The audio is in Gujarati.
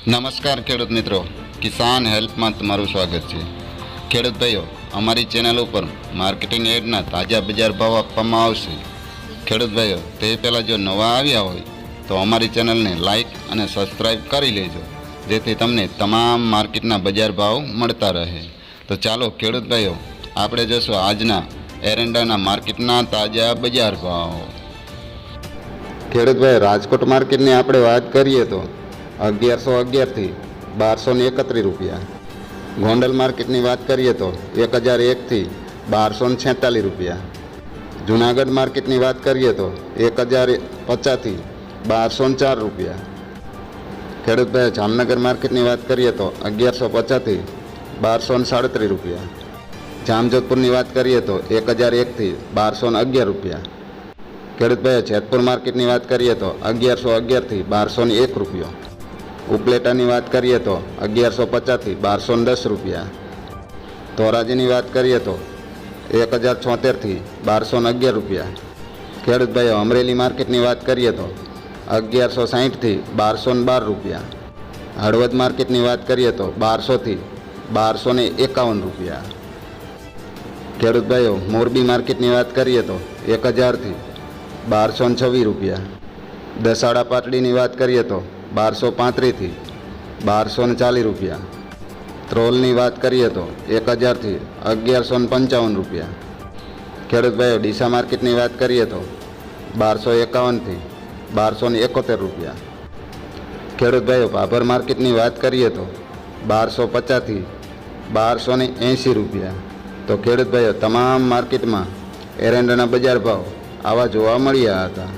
નમસ્કાર ખેડૂત મિત્રો, કિસાન હેલ્પમાં તમારું સ્વાગત છે। ખેડૂત ભાઈઓ, અમારી ચેનલ ઉપર માર્કેટિંગ એડના તાજા બજાર ભાવ આપવામાં આવશે। ખેડૂત ભાઈઓ, તે પહેલાં જો નવા આવ્યા હોય તો અમારી ચેનલને લાઇક અને સબસ્ક્રાઈબ કરી લેજો, જેથી તમને તમામ માર્કેટના બજાર ભાવ મળતા રહે। તો ચાલો ખેડૂત ભાઈઓ, આપણે જોશું આજના એરંડાના માર્કેટના તાજા બજાર ભાવ। ખેડૂત ભાઈ, રાજકોટ માર્કેટની આપણે વાત કરીએ તો 1111 થી 1231 રૂપિયા। ગોંડલ માર્કેટની વાત કરીએ તો 1001 થી 1246 રૂપિયા। જૂનાગઢ માર્કેટની વાત કરીએ તો 1050 થી 1204 રૂપિયા। ખેડૂત ભાઈ, જામનગર માર્કેટની વાત કરીએ તો 1150 થી 1237 રૂપિયા। જામજોધપુરની વાત કરીએ તો 1001 થી 1211 રૂપિયા। ખેડૂત ભાઈ, જેતપુર માર્કેટની વાત કરીએ તો 1111 થી 1201 રૂપિયો। ઉપલેટાની વાત કરીએ તો 1150 થી 1210 રૂપિયા। ધોરાજીની વાત કરીએ તો 1076 થી 1211 રૂપિયા। ખેડૂત ભાઈઓ, અમરેલી માર્કેટની વાત કરીએ તો 1160 થી 1212 રૂપિયા। હળવદ માર્કેટની વાત કરીએ તો 1200 થી 1251 રૂપિયા। ખેડૂત ભાઈઓ, મોરબી માર્કેટની વાત કરીએ તો 1000 થી 1226 રૂપિયા। દસાડા પાટડીની વાત કરીએ તો 1235 થી 1240 રૂપિયા। ત્રોલની વાત કરીએ તો 1000 થી 1155 રૂપિયા। ખેડૂત ભાઈઓ, ડીસા માર્કેટની વાત કરીએ તો 1251 થી 1271 રૂપિયા। ખેડૂત ભાઈઓ, ભાભર માર્કેટની વાત કરીએ તો 1250 થી 1280 રૂપિયા। તો ખેડૂત ભાઈઓ, તમામ માર્કેટમાં એરંડાના બજાર ભાવ આવા જોવા મળ્યા હતા।